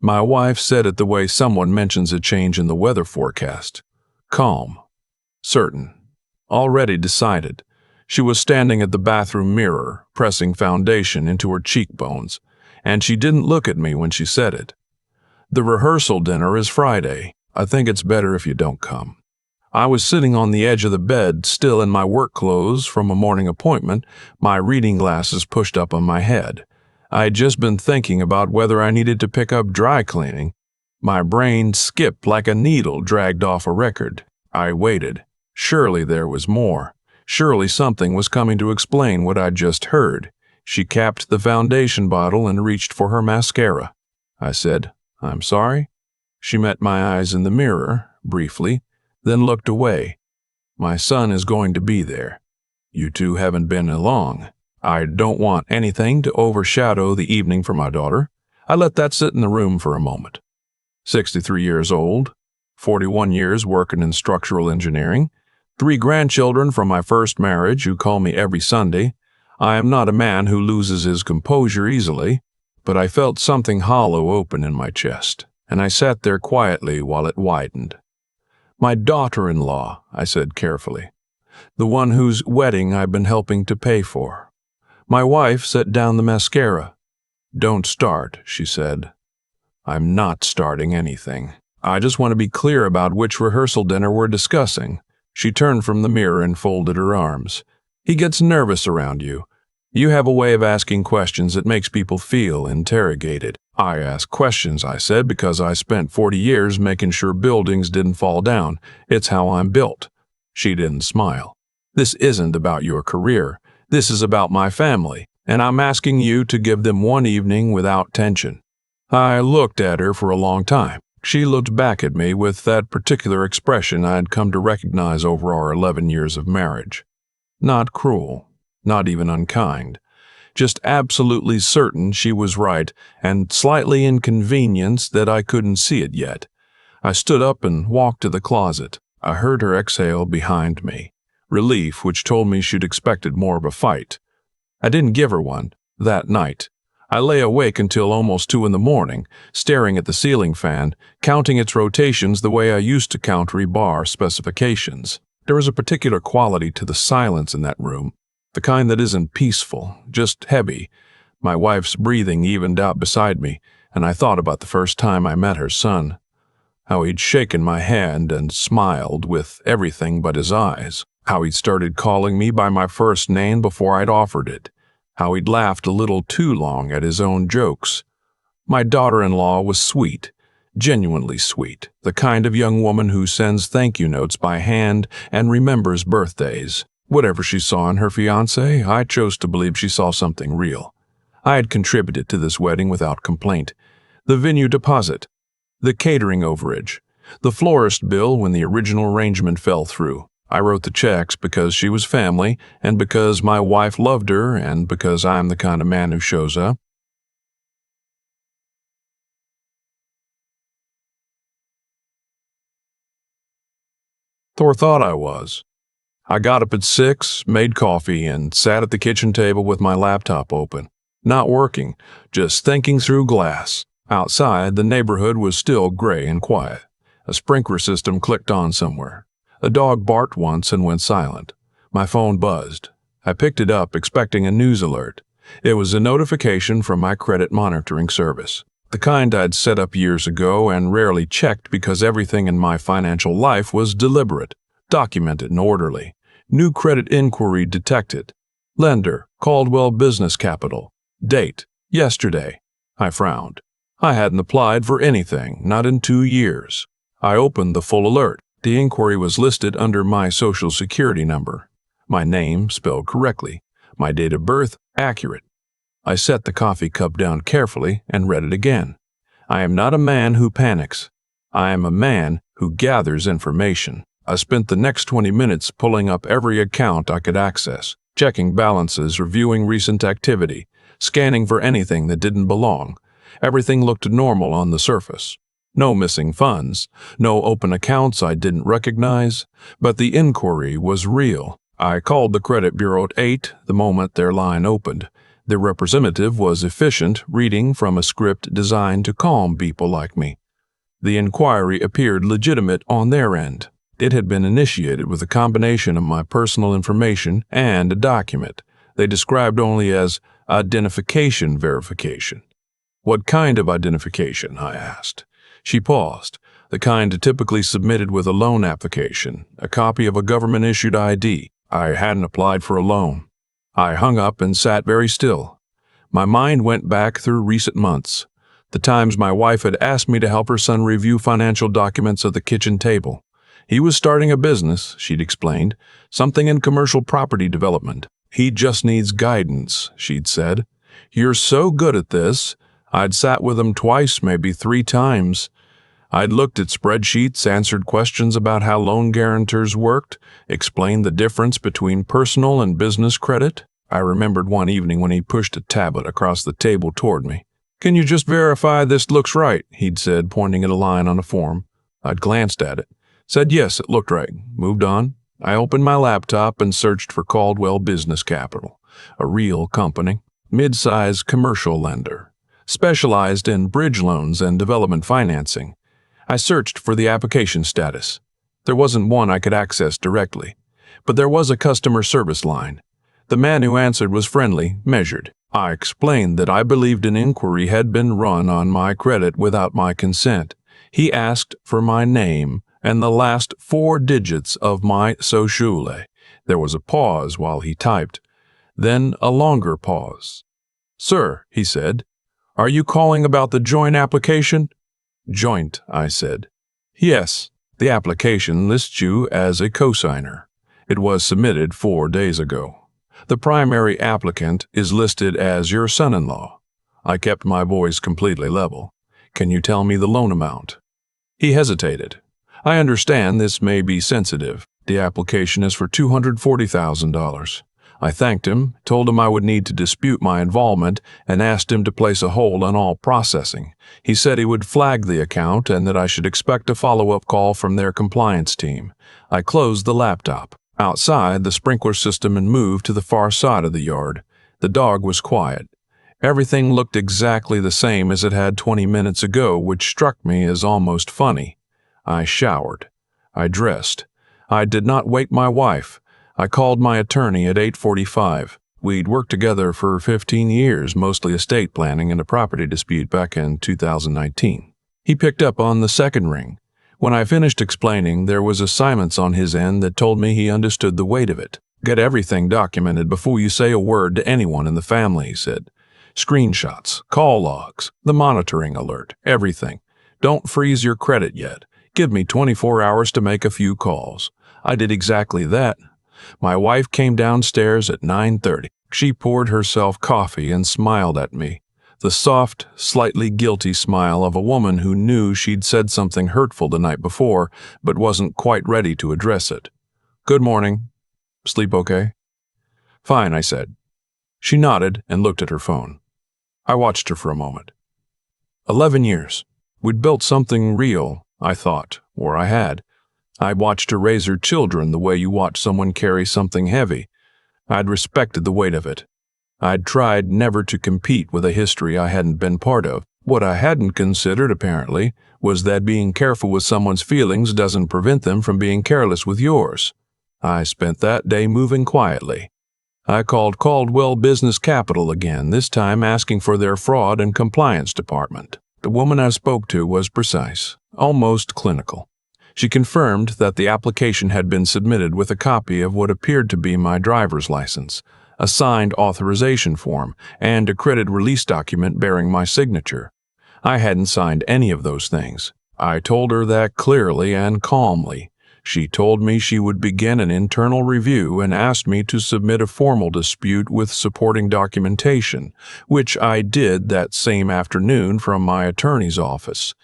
My wife said it the way someone mentions a change in the weather forecast. Calm. Certain. Already decided. She was standing at the bathroom mirror, pressing foundation into her cheekbones, and she didn't look at me when she said it. The rehearsal dinner is Friday. I think it's better if you don't come. I was sitting on the edge of the bed, still in my work clothes from a morning appointment, my reading glasses pushed up on my head. I had just been thinking about whether I needed to pick up dry cleaning. My brain skipped like a needle dragged off a record. I waited. Surely there was more. Surely something was coming to explain what I'd just heard. She capped the foundation bottle and reached for her mascara. I said, "I'm sorry." She met my eyes in the mirror, briefly, then looked away. "My son is going to be there. You two haven't been along. I don't want anything to overshadow the evening for my daughter." I let that sit in the room for a moment. 63 years old, 41 years working in structural engineering, 3 grandchildren from my first marriage who call me every Sunday. I am not a man who loses his composure easily, but I felt something hollow open in my chest, and I sat there quietly while it widened. "My daughter-in-law," I said carefully, "the one whose wedding I've been helping to pay for." My wife set down the mascara. "Don't start," she said. "I'm not starting anything. I just want to be clear about which rehearsal dinner we're discussing." She turned from the mirror and folded her arms. "He gets nervous around you. You have a way of asking questions that makes people feel interrogated." "I ask questions," I said, "because I spent 40 years making sure buildings didn't fall down. It's how I'm built." She didn't smile. "This isn't about your career. This is about my family, and I'm asking you to give them one evening without tension." I looked at her for a long time. She looked back at me with that particular expression I had come to recognize over our 11 years of marriage. Not cruel, not even unkind, just absolutely certain she was right and slightly inconvenienced that I couldn't see it yet. I stood up and walked to the closet. I heard her exhale behind me, relief which told me she'd expected more of a fight. I didn't give her one that night. I lay awake until almost 2 in the morning, staring at the ceiling fan, counting its rotations the way I used to count rebar specifications. There was a particular quality to the silence in that room, the kind that isn't peaceful, just heavy. My wife's breathing evened out beside me, and I thought about the first time I met her son, how he'd shaken my hand and smiled with everything but his eyes, how he'd started calling me by my first name before I'd offered it, how he'd laughed a little too long at his own jokes. My daughter-in-law was sweet, genuinely sweet, the kind of young woman who sends thank-you notes by hand and remembers birthdays. Whatever she saw in her fiancé, I chose to believe she saw something real. I had contributed to this wedding without complaint. The venue deposit, the catering overage, the florist bill when the original arrangement fell through. I wrote the checks because she was family, and because my wife loved her, and because I'm the kind of man who shows up. Thor thought I was. I got up at 6, made coffee, and sat at the kitchen table with my laptop open. Not working, just thinking through glass. Outside, the neighborhood was still gray and quiet. A sprinkler system clicked on somewhere. A dog barked once and went silent. My phone buzzed. I picked it up, expecting a news alert. It was a notification from my credit monitoring service, the kind I'd set up years ago and rarely checked because everything in my financial life was deliberate, documented and orderly. New credit inquiry detected. Lender, Caldwell Business Capital. Date, yesterday. I frowned. I hadn't applied for anything, not in 2 years. I opened the full alert. The inquiry was listed under my Social Security number. My name spelled correctly. My date of birth accurate. I set the coffee cup down carefully and read it again. I am not a man who panics. I am a man who gathers information. I spent the next 20 minutes pulling up every account I could access, checking balances, reviewing recent activity, scanning for anything that didn't belong. Everything looked normal on the surface. No missing funds, no open accounts I didn't recognize, but the inquiry was real. I called the credit bureau at 8 the moment their line opened. The representative was efficient, reading from a script designed to calm people like me. The inquiry appeared legitimate on their end. It had been initiated with a combination of my personal information and a document they described only as identification verification. "What kind of identification?" I asked. She paused. "The kind typically submitted with a loan application, a copy of a government-issued ID. I hadn't applied for a loan." I hung up and sat very still. My mind went back through recent months, the times my wife had asked me to help her son review financial documents at the kitchen table. He was starting a business, she'd explained, something in commercial property development. "He just needs guidance," she'd said. "You're so good at this." I'd sat with him twice, maybe 3 times. I'd looked at spreadsheets, answered questions about how loan guarantors worked, explained the difference between personal and business credit. I remembered one evening when he pushed a tablet across the table toward me. "Can you just verify this looks right?" he'd said, pointing at a line on a form. I'd glanced at it, said yes, it looked right, moved on. I opened my laptop and searched for Caldwell Business Capital, a real company, mid-size commercial lender, specialized in bridge loans and development financing. I searched for the application status. There wasn't one I could access directly, but there was a customer service line. The man who answered was friendly, measured. I explained that I believed an inquiry had been run on my credit without my consent. He asked for my name and the last 4 digits of my sociule. There was a pause while he typed, then a longer pause. "Sir," he said, "are you calling about the joint application?" "Joint," I said. "Yes, the application lists you as a cosigner. It was submitted 4 days ago. The primary applicant is listed as your son-in-law." I kept my voice completely level. "Can you tell me the loan amount?" He hesitated. "I understand this may be sensitive. The application is for $240,000. I thanked him, told him I would need to dispute my involvement, and asked him to place a hold on all processing. He said he would flag the account and that I should expect a follow-up call from their compliance team. I closed the laptop. Outside, the sprinkler system had moved to the far side of the yard. The dog was quiet. Everything looked exactly the same as it had 20 minutes ago, which struck me as almost funny. I showered. I dressed. I did not wake my wife. I called my attorney at 8:45. We'd worked together for 15 years, mostly estate planning and a property dispute back in 2019. He picked up on the second ring. When I finished explaining, there was a silence on his end that told me he understood the weight of it. "Get everything documented before you say a word to anyone in the family," he said. "Screenshots, call logs, the monitoring alert, everything. Don't freeze your credit yet. Give me 24 hours to make a few calls." I did exactly that. My wife came downstairs at 9:30. She poured herself coffee and smiled at me. The soft, slightly guilty smile of a woman who knew she'd said something hurtful the night before, but wasn't quite ready to address it. "Good morning. Sleep okay?" "Fine," I said. She nodded and looked at her phone. I watched her for a moment. 11 years. We'd built something real, I thought, or I had. I'd watched her raise her children the way you watch someone carry something heavy. I'd respected the weight of it. I'd tried never to compete with a history I hadn't been part of. What I hadn't considered, apparently, was that being careful with someone's feelings doesn't prevent them from being careless with yours. I spent that day moving quietly. I called Caldwell Business Capital again, this time asking for their fraud and compliance department. The woman I spoke to was precise, almost clinical. She confirmed that the application had been submitted with a copy of what appeared to be my driver's license, a signed authorization form, and a credit release document bearing my signature. I hadn't signed any of those things. I told her that clearly and calmly. She told me she would begin an internal review and asked me to submit a formal dispute with supporting documentation, which I did that same afternoon from my attorney's office.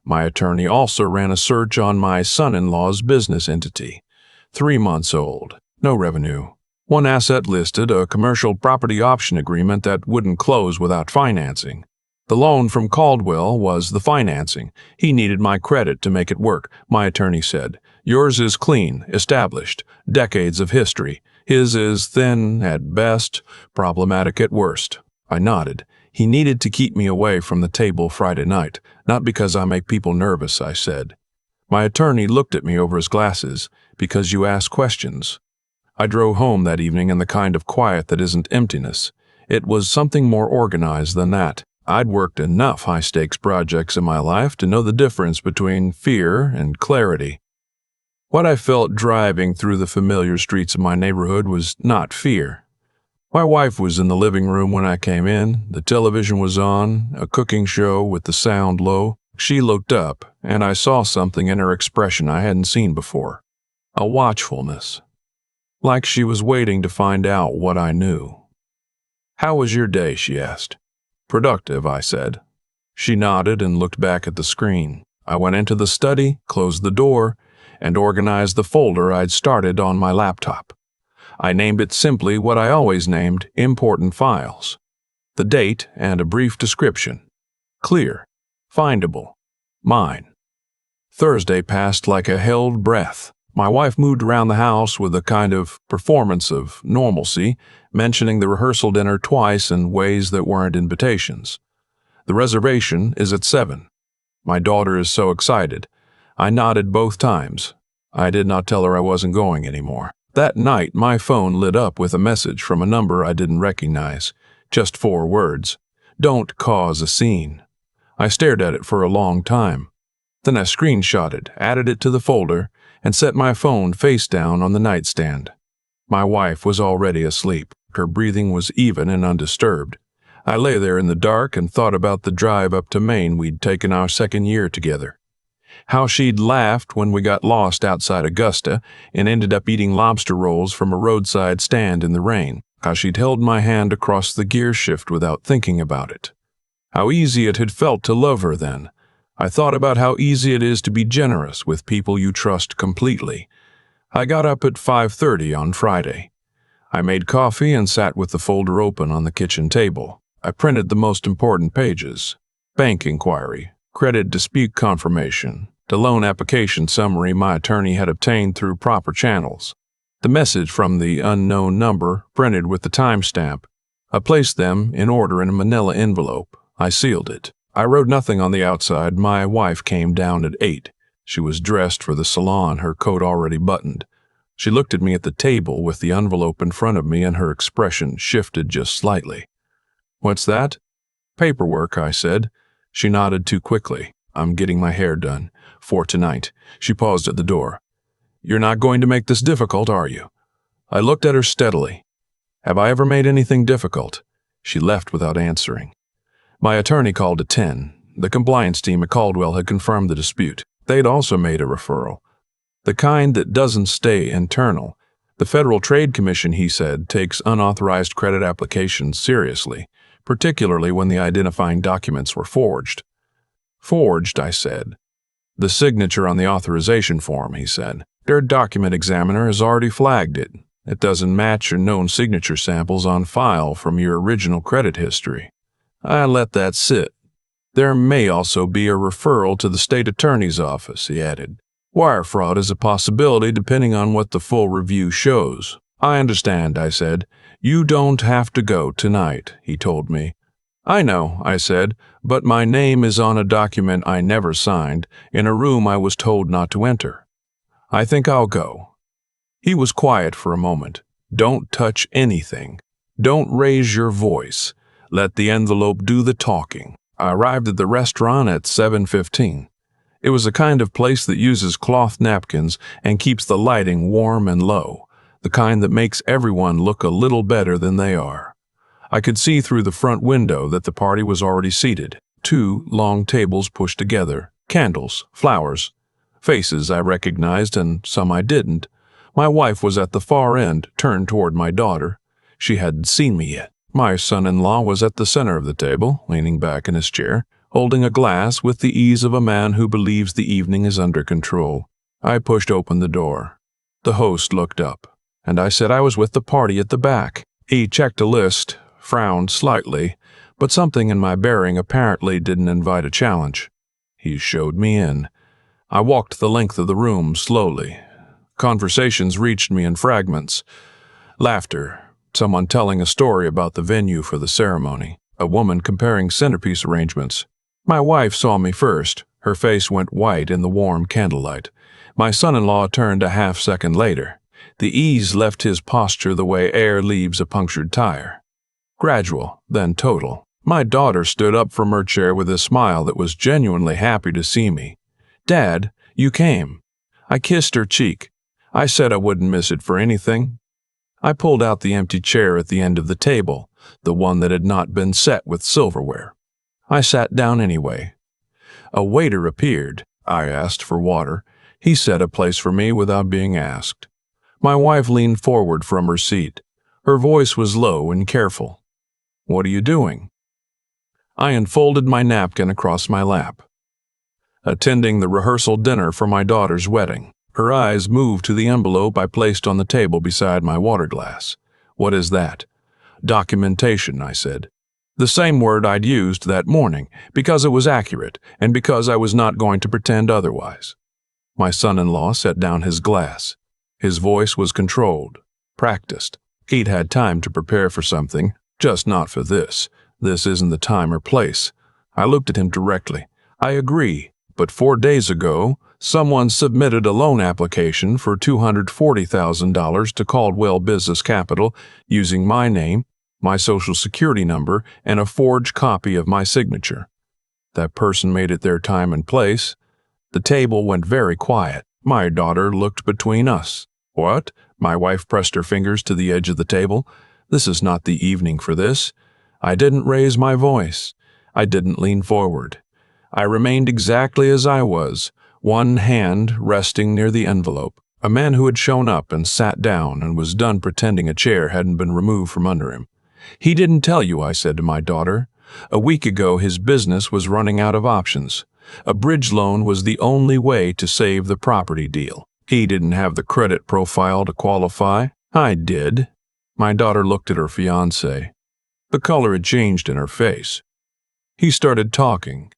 My attorney also ran a search on my son-in-law's business entity. 3 months old, no revenue. One asset listed, a commercial property option agreement that wouldn't close without financing. The loan from Caldwell was the financing. He needed my credit to make it work, my attorney said. Yours is clean, established, decades of history. His is thin at best, problematic at worst. I nodded. He needed to keep me away from the table Friday night, not because I make people nervous, I said. My attorney looked at me over his glasses. Because you ask questions. I drove home that evening in the kind of quiet that isn't emptiness. It was something more organized than that. I'd worked enough high-stakes projects in my life to know the difference between fear and clarity. What I felt driving through the familiar streets of my neighborhood was not fear. My wife was in the living room when I came in. The television was on, a cooking show with the sound low. She looked up, and I saw something in her expression I hadn't seen before. A watchfulness. Like she was waiting to find out what I knew. "How was your day?" she asked. "Productive," I said. She nodded and looked back at the screen. I went into the study, closed the door, and organized the folder I'd started on my laptop. I named it simply what I always named important files. The date and a brief description. Clear. Findable. Mine. Thursday passed like a held breath. My wife moved around the house with a kind of performance of normalcy, mentioning the rehearsal dinner twice in ways that weren't invitations. "The reservation is at 7. My daughter is so excited." I nodded both times. I did not tell her I wasn't going anymore. That night, my phone lit up with a message from a number I didn't recognize. Just 4 words. "Don't cause a scene." I stared at it for a long time. Then I screenshot it, added it to the folder, and set my phone face down on the nightstand. My wife was already asleep. Her breathing was even and undisturbed. I lay there in the dark and thought about the drive up to Maine we'd taken our second year together. How she'd laughed when we got lost outside Augusta and ended up eating lobster rolls from a roadside stand in the rain. How she'd held my hand across the gear shift without thinking about it. How easy it had felt to love her then. I thought about how easy it is to be generous with people you trust completely. I got up at 5:30 on Friday. I made coffee and sat with the folder open on the kitchen table. I printed the most important pages. Bank inquiry, credit dispute confirmation, the loan application summary my attorney had obtained through proper channels. The message from the unknown number printed with the timestamp. I placed them in order in a manila envelope. I sealed it. I wrote nothing on the outside. My wife came down at 8. She was dressed for the salon, her coat already buttoned. She looked at me at the table with the envelope in front of me, and her expression shifted just slightly. "What's that?" "Paperwork," I said. She nodded too quickly. "I'm getting my hair done. For tonight." She paused at the door. "You're not going to make this difficult, are you?" I looked at her steadily. "Have I ever made anything difficult?" She left without answering. My attorney called at 10. The compliance team at Caldwell had confirmed the dispute. They'd also made a referral. The kind that doesn't stay internal. The Federal Trade Commission, he said, takes unauthorized credit applications seriously, particularly when the identifying documents were forged. "Forged," I said. "The signature on the authorization form," he said. "Their document examiner has already flagged it. It doesn't match your known signature samples on file from your original credit history." I let that sit. "There may also be a referral to the state attorney's office," he added. "Wire fraud is a possibility depending on what the full review shows." "I understand," I said. "You don't have to go tonight," he told me. "I know," I said, "but my name is on a document I never signed, in a room I was told not to enter. I think I'll go." He was quiet for a moment. "Don't touch anything. Don't raise your voice. Let the envelope do the talking." I arrived at the restaurant at 7:15. It was a kind of place that uses cloth napkins and keeps the lighting warm and low, the kind that makes everyone look a little better than they are. I could see through the front window that the party was already seated. 2 long tables pushed together, candles, flowers, faces I recognized and some I didn't. My wife was at the far end, turned toward my daughter. She hadn't seen me yet. My son-in-law was at the center of the table, leaning back in his chair, holding a glass with the ease of a man who believes the evening is under control. I pushed open the door. The host looked up, and I said I was with the party at the back. He checked a list, frowned slightly, but something in my bearing apparently didn't invite a challenge. He showed me in. I walked the length of the room slowly. Conversations reached me in fragments. Laughter, someone telling a story about the venue for the ceremony, a woman comparing centerpiece arrangements. My wife saw me first. Her face went white in the warm candlelight. My son-in-law turned a half-second later. The ease left his posture the way air leaves a punctured tire. Gradual, then total. My daughter stood up from her chair with a smile that was genuinely happy to see me. "Dad, you came." I kissed her cheek. I said I wouldn't miss it for anything. I pulled out the empty chair at the end of the table, the one that had not been set with silverware. I sat down anyway. A waiter appeared. I asked for water. He set a place for me without being asked. My wife leaned forward from her seat. Her voice was low and careful. "What are you doing?" I unfolded my napkin across my lap. "Attending the rehearsal dinner for my daughter's wedding." Her eyes moved to the envelope I placed on the table beside my water glass. "What is that?" "Documentation," I said. The same word I'd used that morning, because it was accurate, and because I was not going to pretend otherwise. My son-in-law set down his glass. His voice was controlled, practiced. He'd had time to prepare for something, just not for this. This isn't the time or place. I looked at him directly. "I agree, but 4 days ago, someone submitted a loan application for $240,000 to Caldwell Business Capital using my name, my social security number, and a forged copy of my signature. That person made it their time and place." The table went very quiet. My daughter looked between us. "What?" My wife pressed her fingers to the edge of the table. "This is not the evening for this." I didn't raise my voice. I didn't lean forward. I remained exactly as I was, one hand resting near the envelope. A man who had shown up and sat down and was done pretending a chair hadn't been removed from under him. "He didn't tell you," I said to my daughter. "A week ago his business was running out of options. A bridge loan was the only way to save the property deal. He didn't have the credit profile to qualify. I did." My daughter looked at her fiancé. The color had changed in her face. He started talking.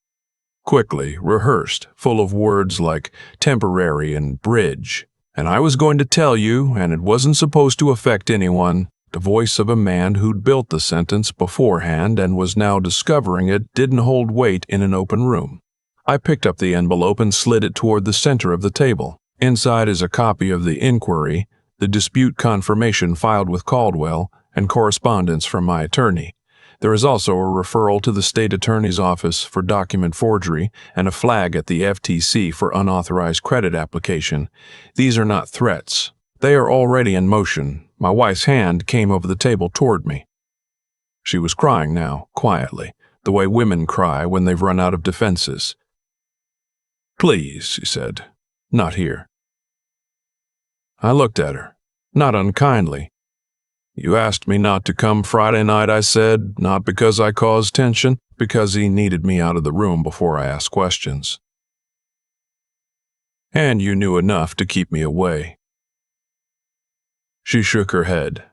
Quickly, rehearsed, full of words like temporary and bridge. "And I was going to tell you, and it wasn't supposed to affect anyone." The voice of a man who'd built the sentence beforehand and was now discovering it didn't hold weight in an open room. I picked up the envelope and slid it toward the center of the table. Inside is a copy of the inquiry, the dispute confirmation filed with Caldwell, and correspondence from my attorney. There is also a referral to the state attorney's office for document forgery and a flag at the FTC for unauthorized credit application. These are not threats. They are already in motion. My wife's hand came over the table toward me. She was crying now, quietly, the way women cry when they've run out of defenses. "Please," she said, "not here." I looked at her, not unkindly. "You asked me not to come Friday night," I said, "not because I caused tension, because he needed me out of the room before I asked questions. And you knew enough to keep me away." She shook her head.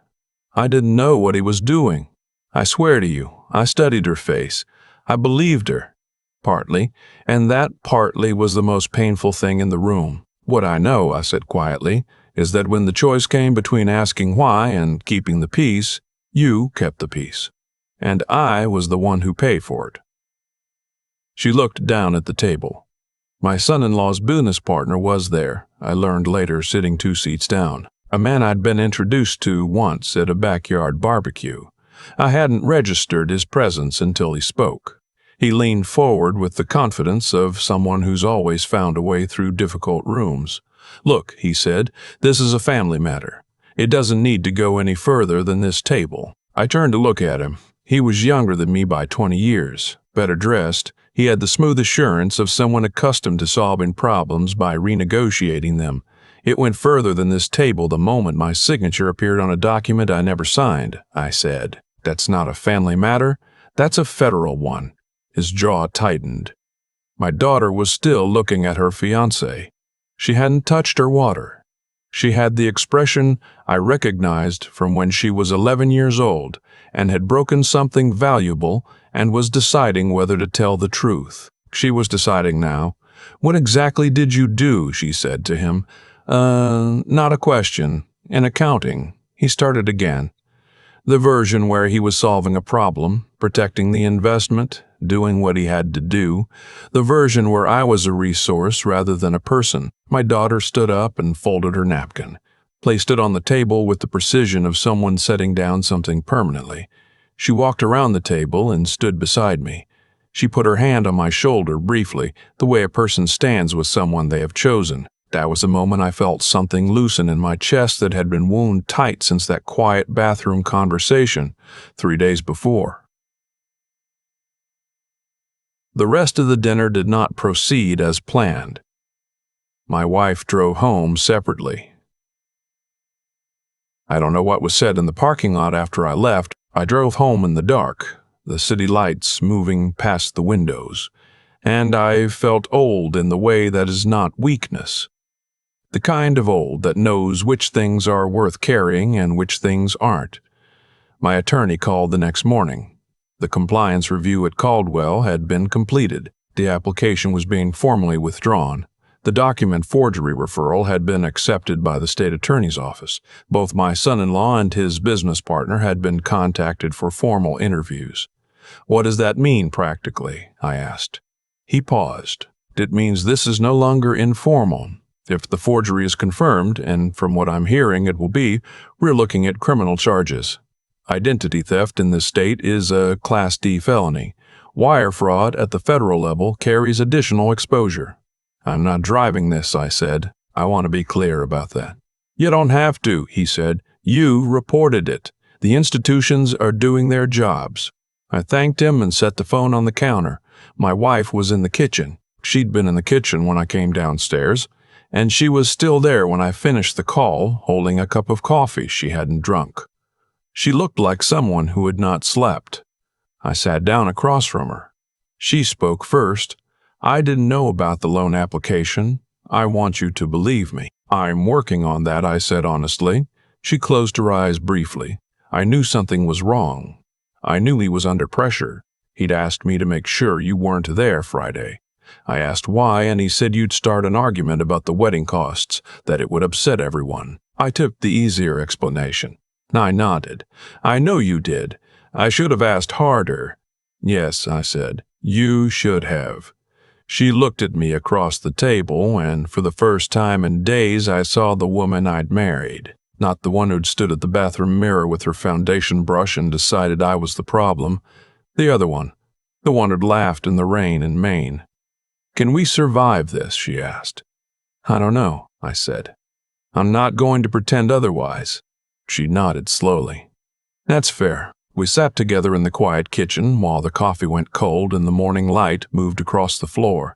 "I didn't know what he was doing. I swear to you, I studied her face. I believed her, partly, and that partly was the most painful thing in the room. What I know," I said quietly, "is that when the choice came between asking why and keeping the peace, you kept the peace. And I was the one who paid for it." She looked down at the table. My son-in-law's business partner was there, I learned later, sitting 2 seats down. A man I'd been introduced to once at a backyard barbecue. I hadn't registered his presence until he spoke. He leaned forward with the confidence of someone who's always found a way through difficult rooms. "Look," he said, "this is a family matter. It doesn't need to go any further than this table." I turned to look at him. He was younger than me by 20 years, better dressed. He had the smooth assurance of someone accustomed to solving problems by renegotiating them. "It went further than this table the moment my signature appeared on a document I never signed," I said. "That's not a family matter. That's a federal one." His jaw tightened. My daughter was still looking at her fiancé. She hadn't touched her water. She had the expression I recognized from when she was 11 years old and had broken something valuable and was deciding whether to tell the truth. She was deciding now. "What exactly did you do?" she said to him. Not a question. In accounting." He started again. The version where he was solving a problem, protecting the investment, doing what he had to do. The version where I was a resource rather than a person. My daughter stood up and folded her napkin, placed it on the table with the precision of someone setting down something permanently. She walked around the table and stood beside me. She put her hand on my shoulder briefly, the way a person stands with someone they have chosen. That was the moment I felt something loosen in my chest that had been wound tight since that quiet bathroom conversation 3 days before. The rest of the dinner did not proceed as planned. My wife drove home separately. I don't know what was said in the parking lot after I left. I drove home in the dark, the city lights moving past the windows, and I felt old in the way that is not weakness. The kind of old that knows which things are worth carrying and which things aren't. My attorney called the next morning. The compliance review at Caldwell had been completed. The application was being formally withdrawn. The document forgery referral had been accepted by the state attorney's office. Both my son-in-law and his business partner had been contacted for formal interviews. What does that mean practically? I asked. He paused. It means this is no longer informal. If the forgery is confirmed, and from what I'm hearing it will be, we're looking at criminal charges. Identity theft in this state is a Class D felony. Wire fraud at the federal level carries additional exposure. I'm not driving this, I said. I want to be clear about that. You don't have to, he said. You reported it. The institutions are doing their jobs. I thanked him and set the phone on the counter. My wife was in the kitchen. She'd been in the kitchen when I came downstairs, and she was still there when I finished the call, holding a cup of coffee she hadn't drunk. She looked like someone who had not slept. I sat down across from her. She spoke first. I didn't know about the loan application. I want you to believe me. I'm working on that, I said honestly. She closed her eyes briefly. I knew something was wrong. I knew he was under pressure. He'd asked me to make sure you weren't there Friday. I asked why, and he said you'd start an argument about the wedding costs, that it would upset everyone. I took the easier explanation. I nodded. I know you did. I should have asked harder. Yes, I said. You should have. She looked at me across the table, and for the first time in days I saw the woman I'd married. Not the one who'd stood at the bathroom mirror with her foundation brush and decided I was the problem. The other one. The one who'd laughed in the rain in Maine. Can we survive this? She asked. I don't know, I said. I'm not going to pretend otherwise. She nodded slowly. That's fair. We sat together in the quiet kitchen while the coffee went cold and the morning light moved across the floor.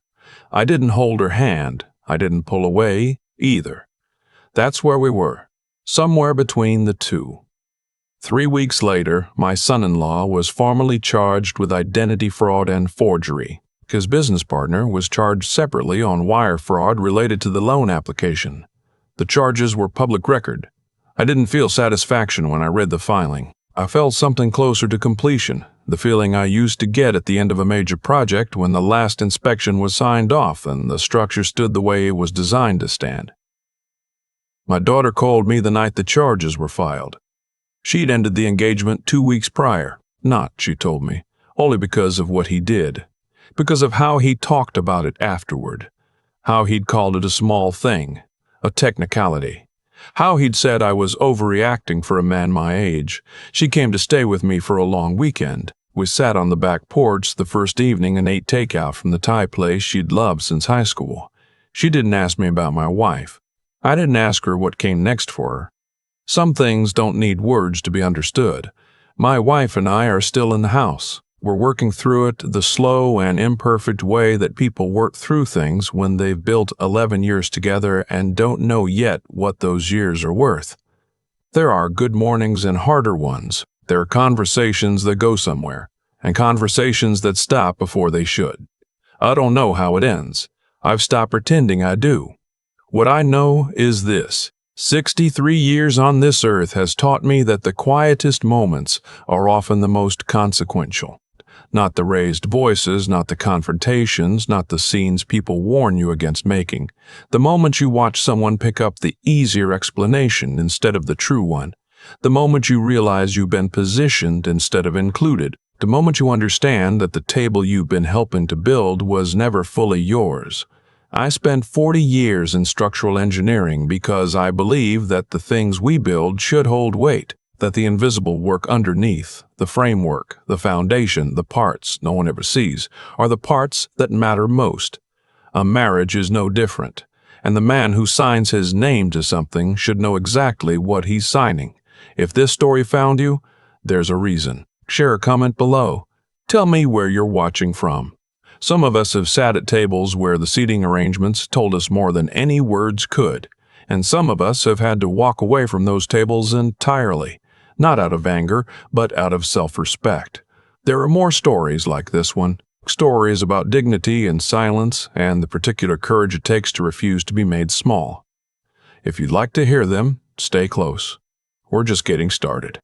I didn't hold her hand. I didn't pull away either. That's where we were, somewhere between the two. 3 weeks later, my son-in-law was formally charged with identity fraud and forgery. His business partner was charged separately on wire fraud related to the loan application. The charges were public record. I didn't feel satisfaction when I read the filing. I felt something closer to completion, the feeling I used to get at the end of a major project when the last inspection was signed off and the structure stood the way it was designed to stand. My daughter called me the night the charges were filed. She'd ended the engagement 2 weeks prior. Not, she told me, only because of what he did. Because of how he talked about it afterward. How he'd called it a small thing, a technicality. How he'd said I was overreacting for a man my age. She came to stay with me for a long weekend. We sat on the back porch the first evening and ate takeout from the Thai place she'd loved since high school. She didn't ask me about my wife. I didn't ask her what came next for her. Some things don't need words to be understood. My wife and I are still in the house. We're working through it the slow and imperfect way that people work through things when they've built 11 years together and don't know yet what those years are worth. There are good mornings and harder ones. There are conversations that go somewhere, and conversations that stop before they should. I don't know how it ends. I've stopped pretending I do. What I know is this. 63 years on this earth has taught me that the quietest moments are often the most consequential. Not the raised voices, not the confrontations, not the scenes people warn you against making. The moment you watch someone pick up the easier explanation instead of the true one. The moment you realize you've been positioned instead of included. The moment you understand that the table you've been helping to build was never fully yours. I spent 40 years in structural engineering because I believe that the things we build should hold weight, that the invisible work underneath, the framework, the foundation, the parts no one ever sees, are the parts that matter most. A marriage is no different, and the man who signs his name to something should know exactly what he's signing. If this story found you, there's a reason. Share a comment below. Tell me where you're watching from. Some of us have sat at tables where the seating arrangements told us more than any words could, and some of us have had to walk away from those tables entirely, not out of anger, but out of self-respect. There are more stories like this one, stories about dignity and silence and the particular courage it takes to refuse to be made small. If you'd like to hear them, stay close. We're just getting started.